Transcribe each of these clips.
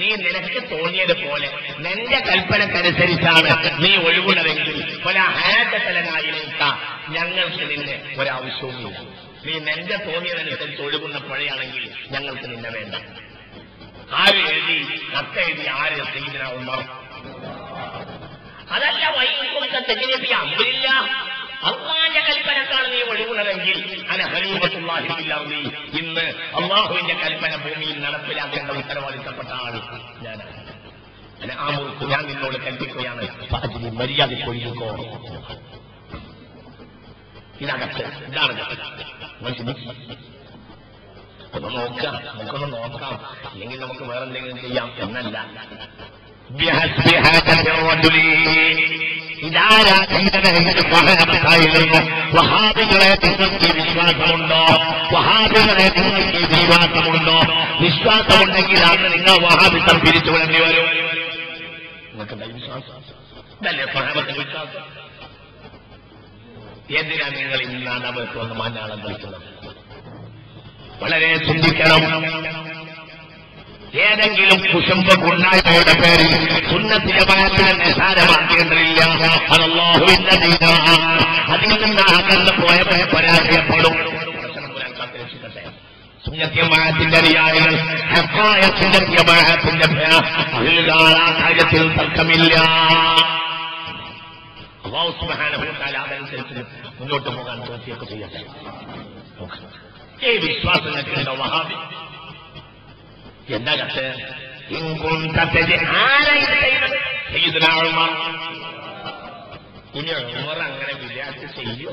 നീ നിനക്ക് തോന്നിയത് പോലെ നിന്റെ കൽപ്പനക്കനുസരിച്ചാണ് നീ ഒഴിവുള്ളതെങ്കിൽ ഞങ്ങൾക്ക് നിന്നെ ഒരാവശ്യവുമില്ല. നീ നിന്റെ തോന്നിയതനുസരിച്ച് ഒഴിവുന്നപ്പോഴാണെങ്കിൽ ഞങ്ങൾക്ക് നിന്നെ വേണ്ട. ആര് എഴുതി കത്തെഴുതി? ആര് സയ്യിദുനാ ഉമർ? അതല്ല വൈകുന്നേരത്തെ തെജിനബി അമ്രില്ല, അള്ളാന്റെ കൽപ്പനക്കാണ് നീ ഒഴിവുള്ളതെങ്കിൽ അന ഖലീഫത്തുല്ലാഹി ഫിൽ അർളി, ഇന്ന് അള്ളാഹുവിന്റെ കൽപ്പന ഭൂമിയിൽ നടപ്പിലാക്കേണ്ട ഉത്തരവാദിത്തപ്പെട്ട ആൾ ഞാനാണ്. ഞാൻ നിന്നോട് കൽപ്പിക്കുകയാണ്, മര്യാദയ്ക്ക് ഒഴിഞ്ഞിക്കോ. ഇതകത്ത് ഇതാണ് ഒന്ന് നോക്കാം, നമുക്കൊന്ന് നോക്കാം, അല്ലെങ്കിൽ നമുക്ക് വേറെ എന്തെങ്കിലും ചെയ്യാം എന്നല്ല. വഹാബികളെ നിങ്ങൾക്ക് വിശ്വാസമുണ്ടോ? വഹാബികളെ നിങ്ങൾക്ക് വിശ്വാസമുണ്ടോ? വിശ്വാസമുണ്ടെങ്കിൽ അന്ന് നിങ്ങൾ വഹാബിത്തം പിരിച്ചു വിടേണ്ടി വരും. നിങ്ങൾക്കുണ്ടായി വിശ്വാസം ഇതല്ലേ സ്വഹാബത്തിന്റെ വിശ്വാസം? എന്തിനാ നിങ്ങൾ ഇന്നാണ് അവർക്ക് വന്ന് മാനാളം കളിക്കുന്നത്? വളരെ ചിന്തിക്കണം. ഏതെങ്കിലും കുശുമ്പ ഗുണ്ടായുടെ പേരിൽ സുന്നത്ത് ജമാഅത്തിനെ നിസാരമാക്കേണ്ടതില്ല. അത് അല്ലാഹുവിന്റെ ദീനാണ്. അതിൽ നിന്ന് അകന്ന് പോയവരെ പരാജയപ്പെടും. സുന്നത്ത് ജമാഅത്തിന്റെ അനുയായികൾ ഹഖായ സുന്നത്ത് ജമാഅത്തിന്റെ കാര്യത്തിൽ തർക്കമില്ല. അല്ലാഹു സുബ്ഹാനഹു വ തആല അതനുസരിച്ച് മുന്നോട്ട് പോകാൻ തോഫീഖ് ചെയ്യട്ടെ. ഈ വിശ്വാസത്തിന്റെ വഹാബി എന്താ കത്ത്? സയ്യിദുനാ ഉമർ. ഇനി ഉമർ അങ്ങനെ വിദ്യാർത്ഥി ചെയ്യോ?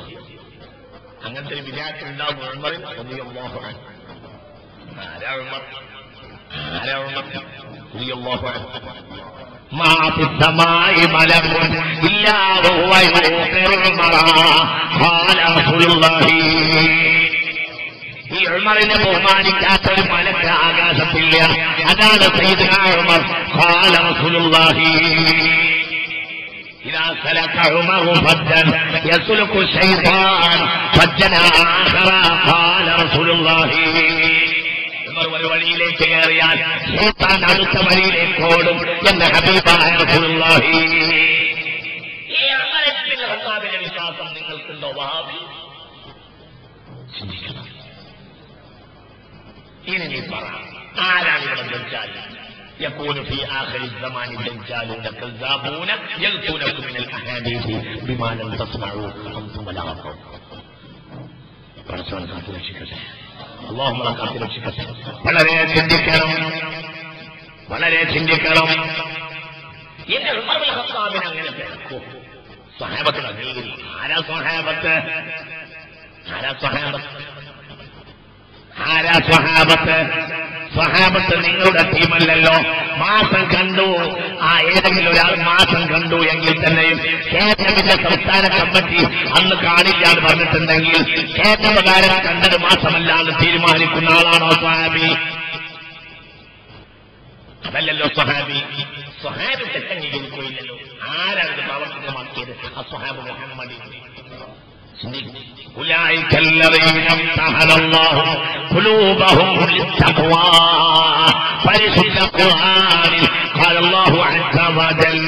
അങ്ങനത്തെ ഒരു വിദ്യാർത്ഥി ഉണ്ടാവും ഉമറിൽ? റളിയല്ലാഹു അൻഹു. ആരാ ഉമർ? റളിയല്ലാഹു അൻഹു. മാ ഫിസ്സമായി മലകുൻ ഇല്ലാ വഹുവ യുഖിറുൽ മറാ ഖാല റസൂലുള്ളാഹി. ഈ ഉമറിനെ ബഹുമാനിക്കാത്ത ഒരു മലക്ക് ആകാശത്തില്ല. അതാണ് സയ്യിദുനാ ഉമർ. ഖാല റസൂലുള്ളാഹി ഇദാ സലക ഉമറു ഫജ്ജൻ യസ്ലുകു ശൈത്താൻ ഫജ്ജന ആഖറ. ഖാല റസൂലുള്ളാഹി ഉമർ ഒരു വഴിയിലേക്ക് കയറിയാൽ ശൈത്താൻ അടുത്ത വഴിയിലേക്ക് ഓടും എന്ന ഹബീബായ റസൂലുള്ളാഹി. ഈ ഉമറിന്റെ വഹാബിന്റെ വിശ്വാസം നിങ്ങൾക്കുണ്ടോ? വഹാബി ചിന്തിക്കണം. ഇനി നീ പറ, ആരാണ് ഇവിടെ ദജ്ജാൽ? യകൂനു ഫീ ആഖിരി الزمان ദജ്ജാലൂന കذابൂന യൽകൂനകും മിനൽ അഹാദീസ് ബിമാ ലം തസ്മഉ അൻതും വലാ ഖൗം. പരസ്പരം കാത്തുരക്ഷിക്കട്ടെ. അല്ലാഹുമ്മ കാത്തുരക്ഷിക്കട്ടെ. വളരെ ചിന്തിക്കണം, വളരെ ചിന്തിക്കണം. ഇന്ന് ഉമർ ഇബ്നുൽ ഖത്താബിനെ അങ്ങനെ പേർക്കോ? സ്വഹാബത്തുടെ നേരിൽ ആരാ സ്വഹാബത്ത്? സ്വഹാബത്ത് നിങ്ങളുടെ ടീമല്ലല്ലോ. മാസം കണ്ടു, ആ ഏതെങ്കിലും ഒരാൾ മാസം കണ്ടു എങ്കിൽ തന്നെയും കേന്ദ്രത്തിന്റെ സംസ്ഥാന കമ്മിറ്റി അന്ന് കാണില്ല എന്ന് പറഞ്ഞിട്ടുണ്ടെങ്കിൽ കേന്ദ്രപ്രകാരം കണ്ടത് മാസമല്ലാന്ന് തീരുമാനിക്കുന്ന ആളാണോ സ്വഹാബി? അതല്ലല്ലോ സ്വഹാബി. സ്വഹാബി തെറ്റംഗീകരിക്കുകയില്ലല്ലോ. ആരാണ് പ്രാവർത്തികമാക്കിയത്? ആ സ്വഹാബ് മുഹമ്മദ്. أولئك الذين امتحن الله قلوبهم للتقوى. പരിശുദ്ധ ഖുർആനിൽ قال الله عز وجل.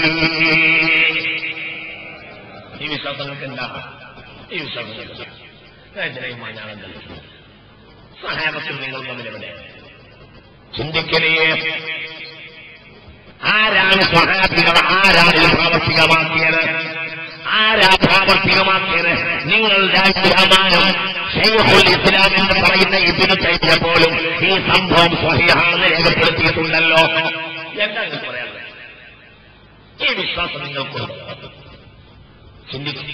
ഈ വിശ്വാസങ്ങൾക്ക് എന്താ? ഈ വിശ്വാസങ്ങൾക്ക് സഹാബത്തും നിങ്ങൾ തമ്മിലെവിടെ ചിന്തിക്കലേ? ആരാണ് സ്വഹാബികൾ? ആരാണ് ഇത് പ്രാവർത്തികമാക്കിയത്? ആരാ പ്രാവർത്തികമാക്കിയത്? നിങ്ങൾ രാജ്യമാനം ശൈഖുൽ ഇസ്ലാം എന്ന് പറയുന്ന ഇബ്നു തൈമിയ്യ പോലും ഈ സംഭവം സ്വഹീഹാണെന്ന് രേഖപ്പെടുത്തിയിട്ടുണ്ടല്ലോ. എന്താണ് പറയാനുള്ളത്? ഈ വിശ്വാസം നിങ്ങൾക്കുണ്ട്? ചിന്തിക്കും.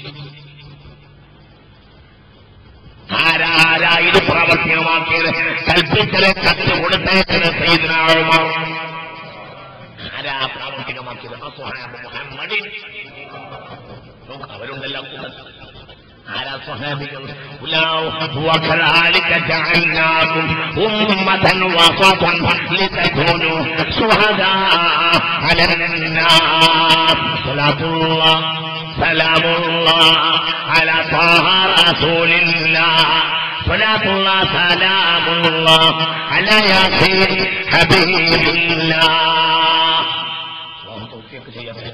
ആരാ ഇത് പ്രാവർത്തികമാക്കിയത്? കൽപ്പിച്ചത് കത്ത് കൊടുത്തേച്ചത് സയ്യിദുനാ ഉമർ. ആരാ പ്രാവർത്തികമാക്കിയത്? സ്വഹാബ് മുഹമ്മദ്. അവരുണ്ടല്ലോ ആരാ സ്വഹാബികൾ? وكذلك جعلناكم أمة وسطا لتكونوا شهداء على الناس. صلاة الله سلام الله على طه رسول الله സ്വലാത്തുല്ലാഹി സലാമുല്ലാഹി അലാ യാസീൻ ഹബീബില്ലാഹ്. അല്ലാഹു തൗഫീഖ് ചെയ്യട്ടെ,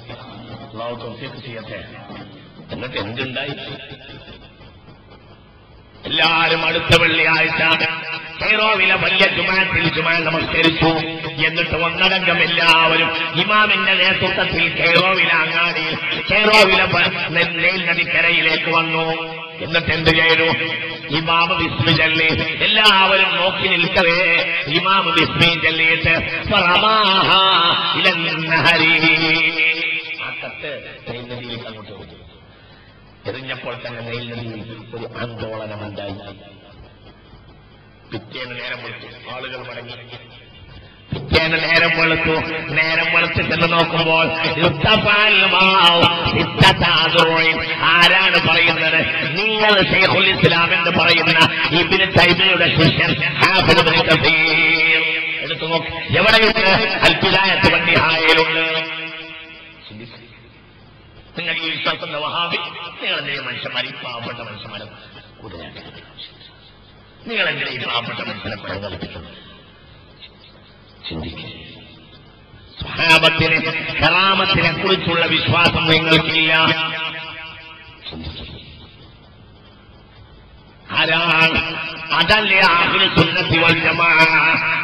അല്ലാഹു തൗഫീഖ് ചെയ്യട്ടെ. എന്നിട്ട് എന്തുണ്ടായി? എല്ലാവരും അടുത്ത വെള്ളിയാഴ്ച കൈറോവിലെ വലിയ ജുമാഅത്തിൽ ജുമാ നമസ്കരിച്ചു. എന്നിട്ട് ഒന്നടങ്കം എല്ലാവരും ഇമാമിന്റെ നേതൃത്വത്തിൽ കൈറോവിലെ അങ്ങാടിയിൽ കൈറോവിലെ നെയിൽ നദിക്കരയിലേക്ക് വന്നു. എന്നിട്ട് എന്ത് ചെയ്തു? ഇമാമ് ബിസ്മി ചൊല്ലി എല്ലാവരും നോക്കി നിൽക്കവേ ഇമാമ് ബിസ്മി ചൊല്ലിയിട്ട് ആ കത്ത് നെയിൽ നദിയിലേക്ക് അങ്ങോട്ട് കൊടുത്തു. എറിഞ്ഞപ്പോൾ തന്നെ നെയിൽ നദിയിൽ ഒരു ആന്തോളനമുണ്ടായി. പിറ്റേന്ന് നേരം വെളുത്തു, ആളുകൾ മടങ്ങി. പിറ്റേന്ന് നേരം വെളുത്തു. നേരം വെളുത്തിട്ടെന്ന് നോക്കുമ്പോൾ ആരാണ് പറയുന്നത്? നിങ്ങൾ ശൈഖുൽ ഇസ്ലാം എന്ന് പറയുന്ന ഇബ്നു തൈമിയ്യയുടെ ശിഷ്യൻ ഹാഫിദ് ഇബ്നു കസീർ. എടുത്തു നോക്ക്, എവിടെയുണ്ട്? അൽ ബിദായത്ത് വൻ നിഹായയിലുണ്ട്. നിങ്ങൾ ഈ വിശ്വാസത്തിന്റെ വഹാബി, നിങ്ങളെന്തെങ്കിലും മനുഷ്യന്മാർ, ഈ പാവപ്പെട്ട മനുഷ്യന്മാരെ കൂടുതലായിട്ട് നിങ്ങളെന്തിനാ ഈ പാവപ്പെട്ട മനുഷ്യനെ പ്രകടിപ്പിക്കുന്നത്? ചിന്തിക്കുക. സ്വഹാബത്തിനെ കറാമത്തിനെ കുറിച്ചുള്ള വിശ്വാസം നിങ്ങൾക്കില്ല. ആരാണ്? അതല്ലേ അഹ്ലു സുന്നത്തി വൽ ജമാഅ.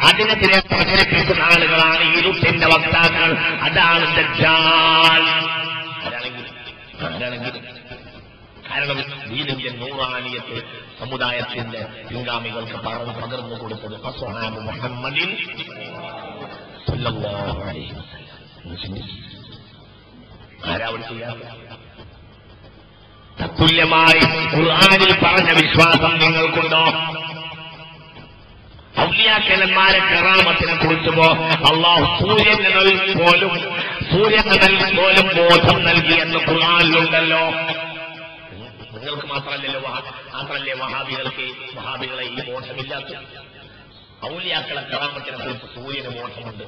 അതിനെതിരെ പ്രചരിപ്പിക്കുന്ന ആളുകളാണ് ഇരുട്ടിന്റെ വക്താക്കൾ. അതാണ് ദജ്ജാൽ. ആരാണെങ്കിലും കാരണം ദീനിന്റെ നൂറാനിയത്ത് സമുദായത്തിന്റെ പിൻഗാമികൾക്ക് പകർന്നു കൊടുത്തത് അസ്ഹാബ് മുഹമ്മദിൻ സല്ലല്ലാഹു അലൈഹി വസല്ലം. ആരാവൻ ചെയ്യാതെ തത്തുല്യമായി ഖുർആനിൽ പറഞ്ഞ വിശ്വാസം നിങ്ങൾക്കുണ്ടോ? ഔലിയാക്കന്മാരെ കറാമത്തിനെ കുറിച്ചുമോ അള്ളാഹു സൂര്യന് പോലും ബോധം നൽകി എന്ന് ഖുർആനിലുണ്ടല്ലോ. നിങ്ങൾക്ക് മാത്രമല്ലേ വഹാബികളെ ഈ ബോധമില്ലാത്ത? ഔലിയാക്കളെ കറാമത്തിനെ കുറിച്ച് സൂര്യന് ബോധമുണ്ട്.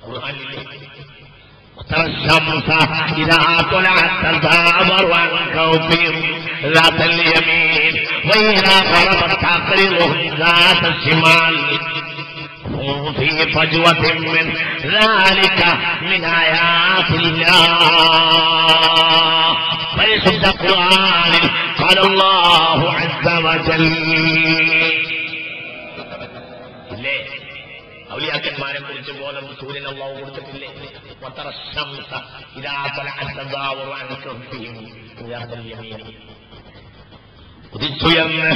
ഖുർആനിലെ الشمس إذا طلعت تزاور عن كوكب ذات اليمين وإذا غربت تقرضهم ذات الشمال هم في فجوة من ذلك من آيات الله. فليس القرآن قال الله عز وجل. ഔലിയാക്കന്മാരെ കുറിച്ച് ബോധം സൂര്യൻ അല്ലാഹു കൊടുത്തിട്ടില്ലേ? ഉദിച്ചുയർന്ന്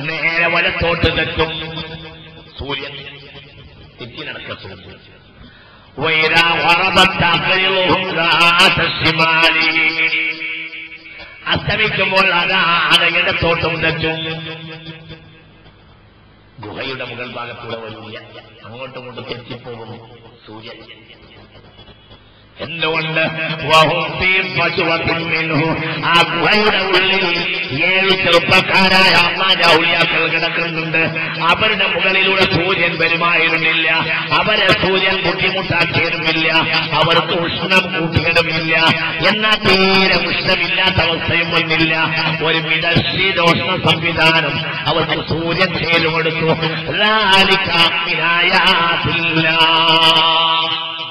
നേരെ വലത്തോട്ട് തെറ്റും സൂര്യൻ. തെറ്റി നടക്കുക സൂര്യൻ. അസ്തമിക്കുമ്പോൾ അതാണ് ഇടത്തോട്ടും തെറ്റും. ഗുഹയുടെ മുകൾ ഭാഗത്തൂടെ വലിയ അങ്ങോട്ടും ഇങ്ങോട്ടും തെറ്റിപ്പോകും സൂര്യൻ. എന്തുകൊണ്ട്? ആ ഗുഹയുടെ ഉള്ളിൽ 7 ചെറുപ്പക്കാരായ അള്ളാന്റെ ഔലിയാക്കൾ കിടക്കുന്നുണ്ട്. അവരുടെ മുകളിലൂടെ സൂര്യൻ വരുമായിരുന്നില്ല. അവരെ സൂര്യൻ ബുദ്ധിമുട്ടാക്കിയിരുന്നില്ല. അവർക്ക് ഉഷ്ണം കൂട്ടിയിടുമില്ല. എന്നാൽ തീരെ ഉഷ്ണമില്ലാത്ത അവസ്ഥയും വന്നില്ല. ഒരു മിതശീതോഷ്ണ സംവിധാനം അവർക്ക് സൂര്യൻ ചെയ്തു കൊടുത്തു.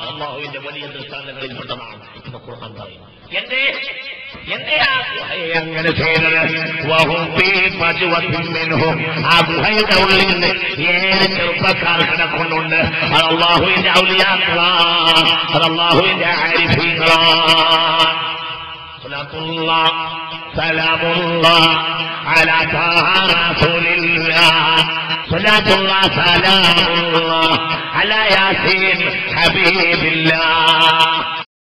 അല്ലാഹുവിന്റെ വലിയ ദൃഷ്ടാന്തങ്ങളിൽപ്പെട്ടതാണ് എന്ന് ഖുർആൻ പറയുന്നു. എന്തേ ആ ഗുഹയെ അങ്ങനെ ചെയ്തത്? ആ ഗുഹയുടെ ഉള്ളിൽ നിന്ന് 7 ചെറുപ്പക്കാർ കിടക്കുന്നുണ്ട്. അത് അല്ലാഹുവിന്റെ ഔലിയാക്കളാണ്. അത് അല്ലാഹുവിന്റെ ആരിഫീങ്ങളാണ്. സലാത്തുല്ലാഹ് സലാമുല്ലാഹ് അലാ റസൂലില്ലാഹ്. സലാത്തുല്ലാഹ് സലാമുല്ലാഹ് അലാ യാസീൻ ഹബീബില്ലാഹ്.